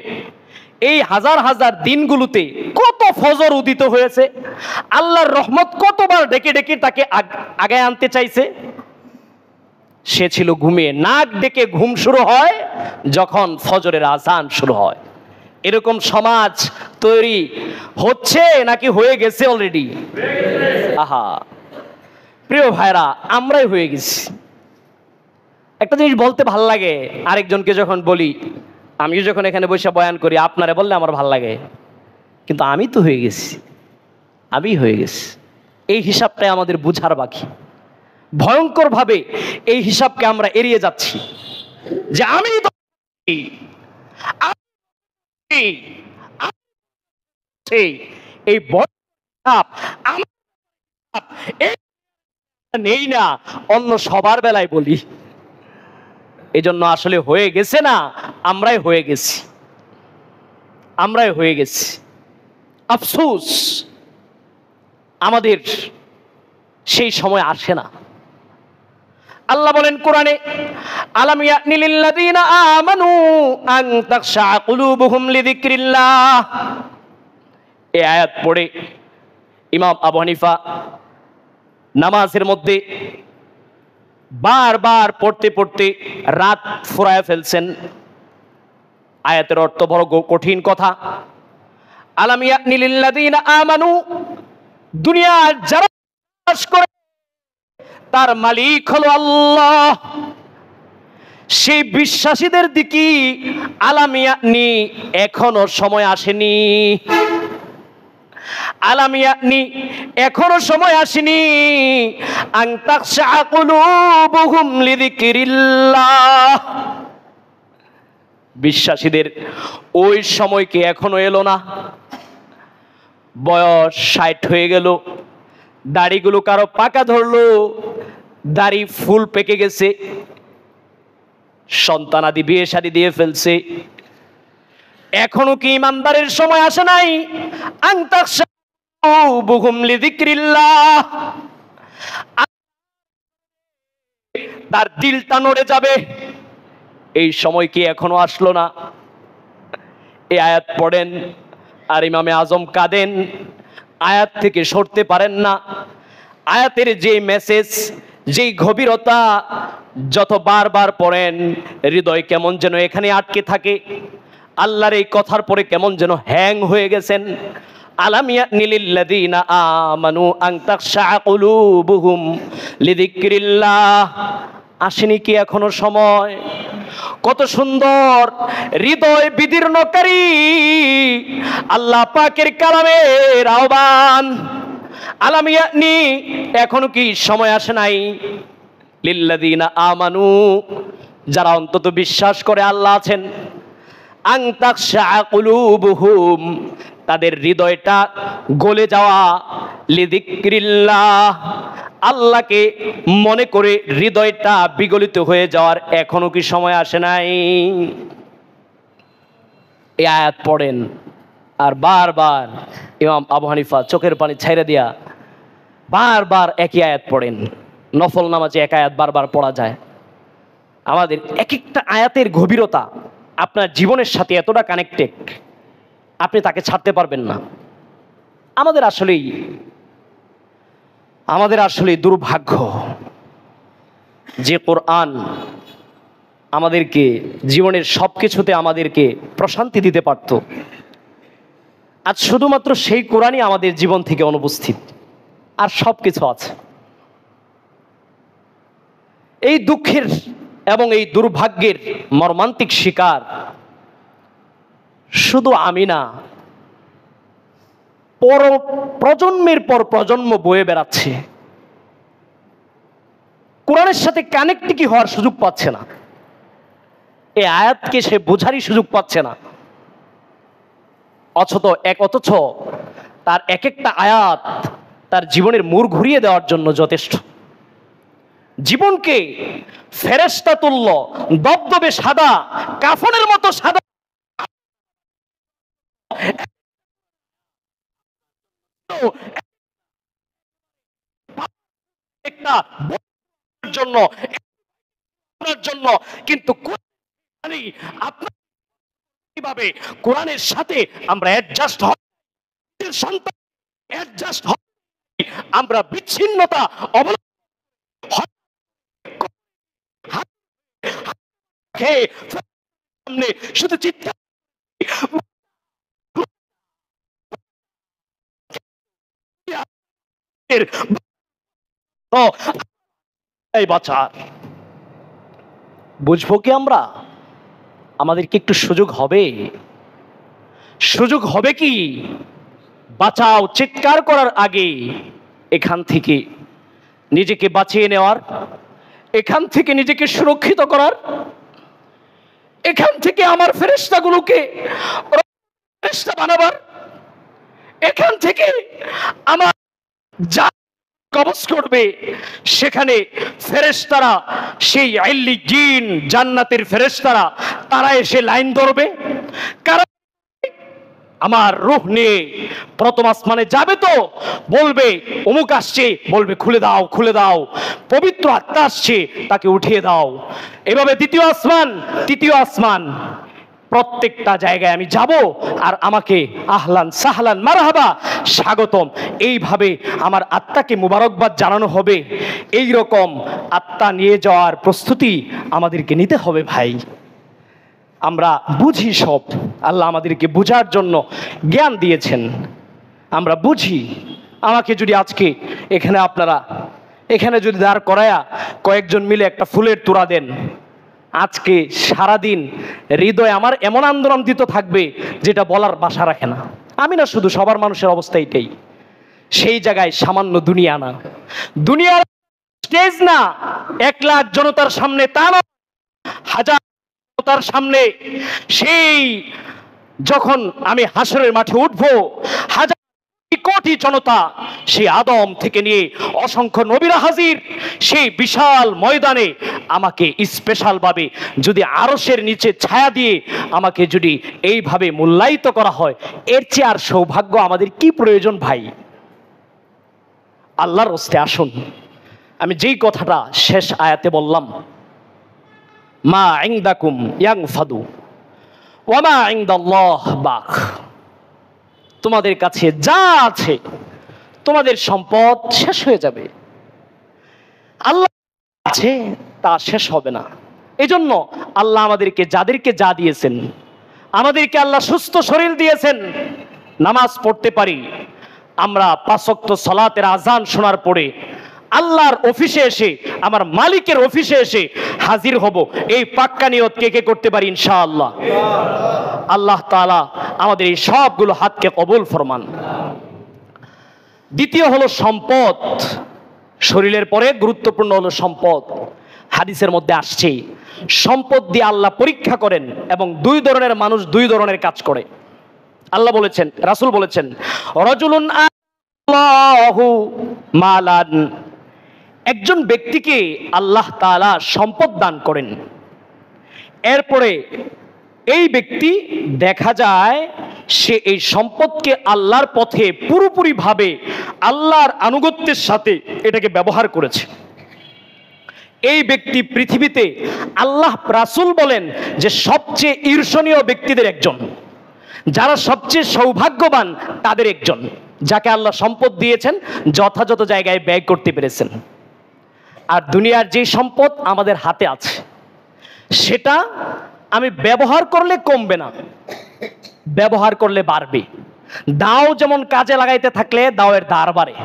এই হাজার হাজার দিনগুলোতে কত ফজর উদিত হয়েছে। আল্লাহর রহমত কতবার ডেকে ডেকে তাকে আগায় আনতে চাইছে। সে ছিল ঘুমিয়ে, নাক ডেকে ঘুম শুরু হয় যখন ফজরের আজান শুরু হয়। এরকম সমাজ তৈরি হচ্ছে নাকি হয়ে গেছে অলরেডি? আহা প্রিয় ভাইরা, আমরাই হয়ে গেছি। একটা জিনিস বলতে ভাল লাগে, আরেকজনকে যখন বলি, আমিও যখন এখানে বসে বয়ান করি, আপনারে বললে আমার ভাল লাগে, কিন্তু আমি তো হয়ে গেছি, আমি হয়ে গেছি। এই হিসাবটাই আমাদের বুঝার বাকি। ভয়ঙ্করভাবে এই হিসাবকে আমরা এড়িয়ে যাচ্ছি যে আমি এই নেই না, অন্য সবার বেলায় বলি। এই জন্য আসলে হয়ে গেছে না, আমরাই হয়ে গেছি, আমরাই হয়ে গেছি। আফসোস, আমাদের সেই সময় আসে না। আল্লাহ বলেন কোরআনে, আলাম ইয়ানি লিল্লাযীনা আমানু আন তাখশা কুলুবুহুম লিযিকরিল্লাহ। এই আয়াত পড়ে ইমাম আবু হানিফা নামাজের মধ্যে বারবার পড়তে পড়তে রাত ফুরায় ফেলছেন। আয়াতের অর্থ বড় কঠিন কথা। আলাম ইয়ানি লিল্লাযীনা আমানু, দুনিয়ার যারা বিশ্বাস করে তার মালিক হলো আল্লাহ, সেই বিশ্বাসীদের দিকে আলাম ইয়ানি, এখনো সময় আসেনি। আলাম ইয়ানি, এখনো সময় আসেনি। আন তাখশা কুলুবুহুম লিযিকরিল্লাহ, বিশ্বাসীদের ওই সময় কি এখনো এলো না? বয়স 60 হয়ে গেল, দাড়িগুলো কারো পাকা ধরলো, দাড়ি ফুল পেকে গেছে, সন্তানাদি বিয়ে শাদী দিয়ে ফেলছে, এখনো কি ইমানদারের সময় আসে নাই? আন তাখশা কুলুবুহুম লিযিকরিল্লাহ, তার দিলটা নড়ে যাবে, এই সময় কি এখনো আসলো না? এই আয়াত পড়েন আর ইমামে আজম কাঁদেন, আয়াত থেকে সরতে পারেন না। আয়াতের যে মেসেজ, যেই গভীরতা, যত বারবার পড়েন হৃদয় কেমন যেন এখানে আটকে থাকে। আল্লাহর এই কথার পরে কেমন যেন হ্যাং হয়ে গেছেন। আলাম ইয়ানি লিল্লাযীনা আমানু আন তাখশা কুলুবুহুম লিযিকরিল্লাহ, আসেনি কি এখনো সময়? কত সুন্দর হৃদয় বিদীর্ণকারী আল্লাহ পাকের কালামের আহ্বান। আলাম ইয়ানি, এখনো কি সময় আসে নাই? লিল্লাযীনা আমানু, যারা অন্তত বিশ্বাস করে আল্লাহ আছেন, আন তাখশা কুলুবুহুম, তাদের হৃদয়টা গলে যাওয়া, লিযিকরিল্লাহ, আল্লাহকে মনে করে হৃদয়টা বিগলিত হয়ে যাওয়ার এখনো কি সময় আসে নাই? এই আয়াত পড়েন আর বারবার ইমাম আবু হানিফা চোখের পানি ছাইড়া দিয়া বারবার একই আয়াত পড়েন। নফল নামাজে এক আয়াত বারবার পড়া যায়। আমাদের এক একটা আয়াতের গভীরতা আপনার জীবনের সাথে এতটা কানেক্টেড, আপনি তাকে ছাড়তে পারবেন না। আমাদের আসলেই দুর্ভাগ্য যে কোরআন আমাদেরকে জীবনের সব কিছুতে আমাদেরকে প্রশান্তি দিতে পারত। আজ শুধুমাত্র সেই কোরআনই আমাদের জীবন থেকে অনুপস্থিত, আর সব কিছু আছে। এই দুঃখের এবং এই দুর্ভাগ্যের মর্মান্তিক শিকার শুধু আমি না, প্রজন্মের পর প্রজন্ম বয়ে বেড়াচ্ছে, কোরআনের সাথে কানেক্টিভ হওয়ার সুযোগ পাচ্ছে না, এই আয়াতকে সে বোঝারই সুযোগ পাচ্ছে না। অথচ তার এক একটা আয়াত তার জীবনের মোড় ঘুরিয়ে দেওয়ার জন্য যথেষ্ট। জীবনকে ফেরেশতা তুল্য দবদবে সাদা কাফনের মতো সাদা একটা জন্য জন্য কিন্তু আপনার কিভাবে কোরআনের সাথে আমরা অ্যাডজাস্ট হই, সন্তান অ্যাডজাস্ট হই, আমরা বিচ্ছিন্নতা সামনে শুধু চিৎকার বাঁচার বুঝবো কি আমরা? আমাদেরকে একটু সুযোগ হবে কি বাঁচাও চিৎকার করার আগে এখান থেকে নিজেকে বাঁচিয়ে নেওয়ার, এখান থেকে নিজেকে সুরক্ষিত করার, এখান থেকে আমার ফেরেশতাগুলোকে ফেরেশতা বানাবার, এখান থেকে আমার যা কবজ করবে সেখানে ফেরেশতারা, সেই ইল্লিয়িন জান্নাতের ফেরেশতারা তারা এসে লাইন ধরবে। কারণ আমার রূহ নিয়ে প্রথম আসমানে যাবে, তো বলবে অমুক আসছে, বলবে খুলে দাও খুলে দাও, পবিত্র আত্মা আসছে তাকে উঠিয়ে দাও। এভাবে দ্বিতীয় আসমান, তৃতীয় আসমান, প্রত্যেকটা জায়গায় আমি যাব আর আমাকে আহলান সাহলান মারহাবা স্বাগতম, এইভাবে আমার আত্মাকে মুবারকবাদ জানানো হবে। এই রকম আত্মা নিয়ে যাওয়ার প্রস্তুতি আমাদেরকে নিতে হবে ভাই। আমরা বুঝি সব, আল্লাহ আমাদেরকে বোঝার জন্য জ্ঞান দিয়েছেন, আমরা বুঝি। আমাকে যদি আজকে এখানে যদি দাঁড় করায়া কয়েকজন মিলে একটা ফুলের তোড়া দেন, আজকে সারাদিন হৃদয় আমার এমন আন্দোলনদিত থাকবে যেটা বলার ভাষা রাখে না। আমি না, শুধু সবার মানুষের অবস্থা এটাই। সেই জায়গায় সামান্য দুনিয়ার স্টেজ না, 1 লাখ জনতার সামনে, তা না, হাজার জনতার সামনে, সেই যখন আমি হাসরের মাঠে উঠবো, হাজার কোটি জনতা, সেই আদম থেকে নিয়ে অসংখ্য নবীরা হাজির, সেই বিশাল ময়দানে আমাকে স্পেশাল ভাবে যদি আরশের নিচে ছায়া দিয়ে আমাকে যদি এইভাবে মূল্যায়িত করা হয়, এর চেয়ে আর সৌভাগ্য আমাদের কি প্রয়োজন ভাই? আল্লাহর রাস্তায় আসুন। আমি যেই কথাটা শেষ আয়াতে বললাম, মা ইনদাকুম ইয়ানফাদু ওয়া মা ইনদাল্লাহ বাক, তোমাদের কাছে যা আছে তোমাদের সম্পদ শেষ হয়ে যাবে, আল্লাহ আছে তা শেষ হবে না। এজন্য আল্লাহ যাদেরকে যা দিয়েছেন, আমাদেরকে আল্লাহ সুস্থ শরীর দিয়েছেন, নামাজ পড়তে পারি, আমরা 5 ওয়াক্ত সালাতের আজান শোনার পরে আল্লাহর অফিসে এসে, আমার মালিকের অফিসে এসে হাজির হব, এই পাক্কা নিয়ত কে করতে পারি ইনশাআল্লাহ? আল্লাহ তাআলা আমাদের এই সবগুলো হাতকে কবুল ফরমান। দ্বিতীয় হলো সম্পদ। শরীরের পরে গুরুত্বপূর্ণ হলো সম্পদ। হাদিসের মধ্যে আসছে সম্পদ দিয়ে আল্লাহ পরীক্ষা করেন, এবং 2 ধরনের মানুষ 2 ধরনের কাজ করে। আল্লাহ বলেছেন, রাসূল বলেছেন, রাজুলুন আল্লাহু মালান, একজন ব্যক্তিকে আল্লাহ তাআলা সম্পদ দান করেন, এরপরে এই ব্যক্তি দেখা যায় সে এই সম্পদকে আল্লাহর পথে পুরোপুরিভাবে আল্লাহর আনুগত্যের সাথে এটাকে ব্যবহার করেছে। এই ব্যক্তি পৃথিবীতে, আল্লাহ রাসূল বলেন যে সবচেয়ে ঈর্ষণীয় ব্যক্তিদের একজন, যারা সবচেয়ে সৌভাগ্যবান তাদের একজন, যাকে আল্লাহ সম্পদ দিয়েছেন যথাযথ জায়গায় ব্যয় করতে পেরেছেন। আর দুনিয়ার যে সম্পদ আমাদের হাতে আছে, সেটা আমি ব্যবহার করলে কমবে না, ব্যবহার করলে বাড়বে। দাও যেমন কাজে লাগাইতে থাকলে দাওয়ের দার বাড়ে।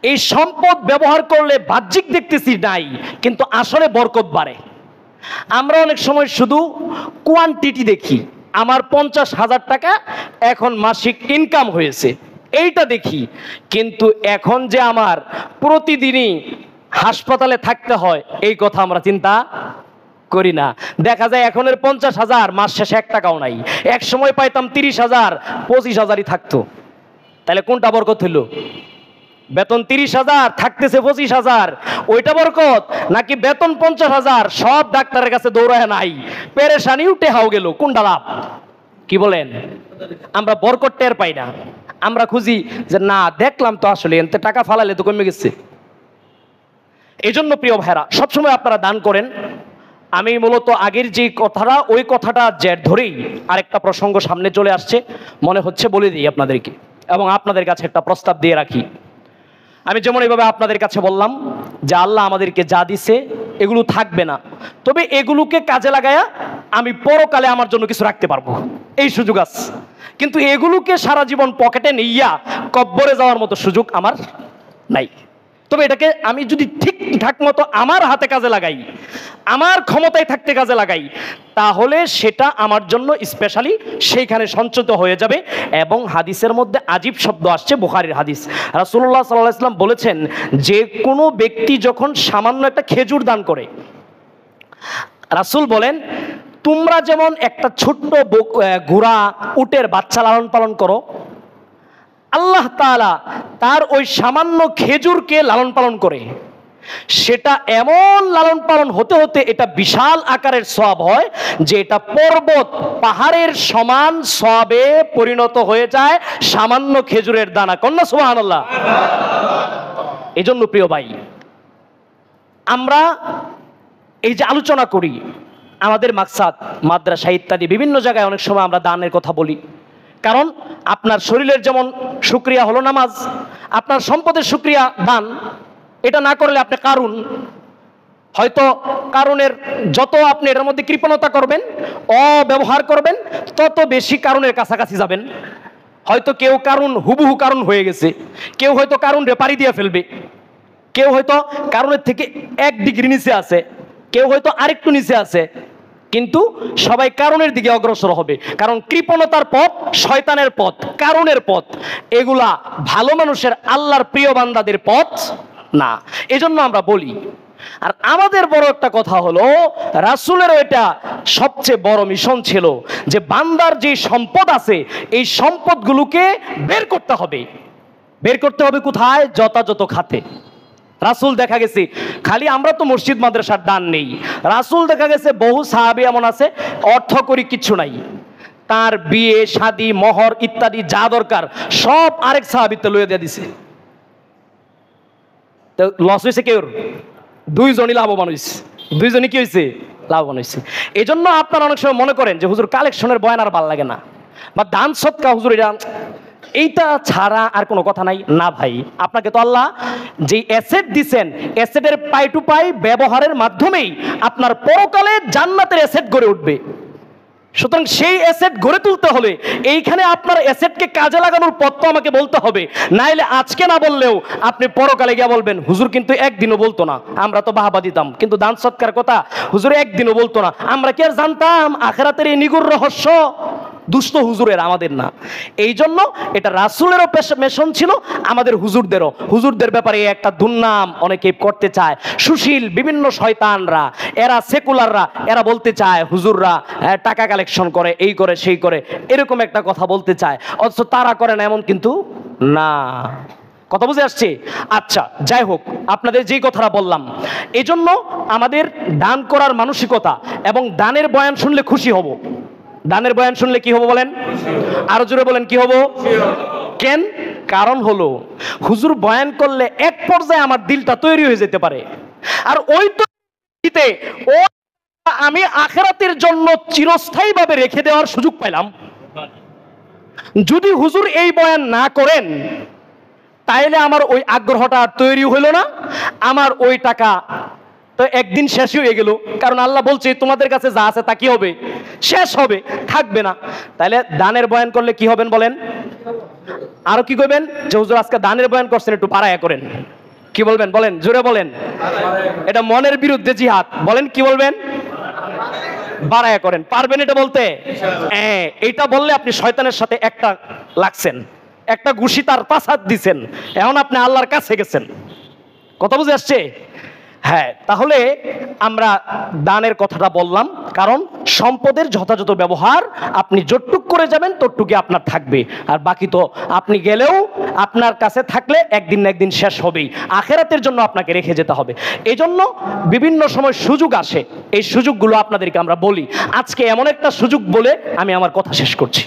এই সম্পদ ব্যবহার করলে বাহ্যিক দেখতেছি নাই, কিন্তু আসলে বরকত বাড়ে। আমরা অনেক সময় শুধু কোয়ান্টিটি দেখি, আমার 50,000 টাকা এখন মাসিক ইনকাম হয়েছে এইটা দেখি, কিন্তু এখন যে আমার প্রতিদিনই হাসপাতালে থাকতে হয় এই কথা আমরা চিন্তা করি না। দেখা যায় এখনের 50,000 মাস শেষে 1 টাকাও নাই, এক সময় পাইতাম 30,000, 25,000ই থাকতো। তাহলে কোনটা বরকত হইল? বেতন 30,000 থাকতেছে 25,000, ওইটা বরকত? নাকি বেতন 50,000 সব ডাক্তারের কাছে দৌড়ায় নাই, পেরেশানি উঠে হাও গেল, কোনটা লাভ? কি বলেন? আমরা বরকত টের পাই না, আমরা খুঁজি যে না দেখলাম তো আসলে এতে টাকা ফালালে তো কমে গেছে। এই জন্য প্রিয় ভাইরা সবসময় আপনারা দান করেন। আমি মূলত আগের যে কথাটা ওই কথাটা জের ধরেই আরেকটা প্রসঙ্গ সামনে চলে আসছে, মনে হচ্ছে বলে দিই আপনাদেরকে, এবং আপনাদের কাছে একটা প্রস্তাব দিয়ে রাখি। আমি যেমন এইভাবে আপনাদের কাছে বললাম যে আল্লাহ আমাদেরকে যা দিছে এগুলো থাকবে না, তবে এগুলোকে কাজে লাগায়া আমি পরকালে আমার জন্য কিছু রাখতে পারবো, এই সুযোগ আছে। কিন্তু এগুলোকে সারা জীবন পকেটে নিয়া কব্বরে যাওয়ার মতো সুযোগ আমার নাই। তবে এটাকে আমি যদি ঠিকঠাক মতো আমার হাতে কাজে লাগাই, আমার ক্ষমতায় থাকতে কাজে লাগাই, তাহলে সেটা আমার জন্য স্পেশালি সেইখানে সঞ্চিত হয়ে যাবে। এবং হাদিসের মধ্যে আজীব শব্দ আসছে, বুখারীর হাদিস, রাসূলুল্লাহ সাল্লাল্লাহু আলাইহি ওয়াসাল্লাম বলেছেন যে কোনো ব্যক্তি যখন সামান্য একটা খেজুর দান করে, রাসূল বলেন তোমরা যেমন একটা ছোট্ট ঘোড়া উটের বাচ্চা লালন পালন করো, আল্লাহ তাআলা তার ওই সামান্য খেজুরকে লালন পালন করে, সেটা এমন লালন পালন হতে হতে এটা বিশাল আকারের সওয়াব হয় যে এটা পর্বত পাহাড়ের সমান সওয়াবে পরিণত হয়ে যায় সামান্য খেজুরের দানা। কন্যা সুবহানাল্লাহ। এজন্য প্রিয় ভাই, আমরা এই যে আলোচনা করি, আমাদের মাকসাদ মাদ্রাসা ইত্যাদি বিভিন্ন জায়গায় অনেক সময় আমরা দানের কথা বলি, কারণ আপনার শরীরের যেমন শুকরিয়া হলো নামাজ, আপনার সম্পদের শুকরিয়া দান। এটা না করলে আপনি কারুন, হয়তো কারণের যত আপনি এটার মধ্যে কৃপণতা করবেন, অব্যবহার করবেন, তত বেশি কারণের কাছাকাছি যাবেন। হয়তো কেউ কারণ হুবহু কারণ হয়ে গেছে, কেউ হয়তো কারণ রেপারি দিয়ে ফেলবে, কেউ হয়তো কারণের থেকে 1 ডিগ্রি নিচে আছে, কেউ হয়তো আরেকটু নিচে আছে, কিন্তু সবাই কারণের দিকে অগ্রসর হবে। কারণ কৃপণতার পথ শয়তানের পথ, কারণের পথ, এগুলা ভালো মানুষের আল্লাহর প্রিয় বান্দাদের পথ না। এজন্য আমরা বলি। আর আমাদের বড় একটা কথা হলো, রাসূলেরও এটা সবচেয়ে বড় মিশন ছিল যে বান্দার যে সম্পদ আছে এই সম্পদগুলোকে বের করতে হবে। বের করতে হবে কোথায়? যথাযথ খাতে। রাসূল দেখা গেছে, খালি আমরা তো মসজিদ মাদ্রাসার দান নেই, রাসূল দেখা গেছে বহু সাহাবী এমন আছে অর্থ করি কিচ্ছু নাই, তার বিয়ে শাদী মোহর ইত্যাদি যা দরকার সব আরেক সাহাবীতে লইয়া দিয়ে দিছে। তো লস হয়েছে কেউ? 2 জনই লাভবান হয়েছে। 2 জনই কি হয়েছে? লাভবান হয়েছে। এই জন্য আপনারা অনেক সময় মনে করেন যে হুজুর কালেকশনের বয়ান আর ভালো লাগে না, বা দান সৎকা হুজুর এইটা ছাড়া আর কোনো কথা নাই। না ভাই, আপনাকে তো আল্লাহ যে অ্যাসেট দিছেন, অ্যাসেটের পাই টু পাই ব্যবহারের মাধ্যমেই আপনার পরকালে জান্নাতের অ্যাসেট গড়ে উঠবে। সুতরাং সেই অ্যাসেট গড়ে তুলতে হলে এইখানে আপনার অ্যাসেটকে কাজে লাগানোর পথ তো আমাকে বলতে হবে, নাইলে আজকে না বললেও আপনি পরকালে গিয়ে বলবেন হুজুর কিন্তু একদিনও বলতো না, আমরা তো বাহাবা দিতাম, কিন্তু দান সৎকার কথা হুজুর একদিনও বলতো না, আমরা কি আর জানতাম আখিরাতের এই নিগুড় রহস্য? দুষ্ট হুজুরের, আমাদের না। এই জন্য এটা রাসূলেরও মিশন ছিল, আমাদের হুজুরদেরও। হুজুরদের ব্যাপারে একটা দুর্নাম অনেকে করতে চায়, সুশীল বিভিন্ন শয়তানরা, এরা সেকুলাররা, এরা বলতে চায় হুজুররা টাকা কালেকশন করে, এই করে সেই করে, এরকম একটা কথা বলতে চায়, অথচ তারা করে না এমন কিন্তু না। কথা বুঝে আসছে? আচ্ছা, যাই হোক, আপনাদের যেই কথাটা বললাম, এজন্য আমাদের দান করার মানসিকতা এবং দানের বয়ান শুনলে খুশি হব। দানের বয়ান শুনলে কি হবো বলেন? আরো জোরে বলেন, কি হবো? কেন? কারণ হলো হুজুর বয়ান করলে এক পর্যায়ে আমার দিলটা তৈরি হয়ে যেতে পারে, আর ওই তৈরিতে ও আমি আখিরাতের জন্য চিরস্থায়ীভাবে রেখে দেওয়ার সুযোগ পেলাম। যদি হুজুর এই বয়ান না করেন তাইলে আমার ওই আগ্রহটা তৈরি হইল না, আমার ওই টাকা তো একদিন শেষ হয়ে গেল, কারণ আল্লাহ বলছে তোমাদের কাছে যা আছে তা কি হবে, শেষ হবে, থাকবে না। তাহলে দানের বয়ান করলে কি হবেন বলেন? আরো কি করবেন যে হুজুর আজকে দানের বয়ান করছেন, একটু বাড়ায়া করেন। কি বলবেন বলেন, জোরে বলেন। এটা মনের বিরুদ্ধে জিহাদ, বলেন কি বলবেন? বাড়ায়া করেন। পারবেন এটা বলতে? হ্যাঁ, এটা বললে আপনি শয়তানের সাথে একটা লাগছেন, একটা ঘুষি তার পাছাত দিছেন, এখন আপনি আল্লাহর কাছে গেছেন। কথা বুঝে আসছে? হ্যাঁ, তাহলে আমরা দানের কথাটা বললাম, কারণ সম্পদের যথাযথ ব্যবহার, আপনি যতটুক করে যাবেন ততটুকু আপনার থাকবে, আর বাকি তো আপনি গেলেও আপনার কাছে থাকলে একদিন না একদিন শেষ হবেই, আখেরাতের জন্য আপনাকে রেখে যেতে হবে। এই জন্য বিভিন্ন সময় সুযোগ আসে, এই সুযোগগুলো আপনাদেরকে আমরা বলি। আজকে এমন একটা সুযোগ বলে আমি আমার কথা শেষ করছি।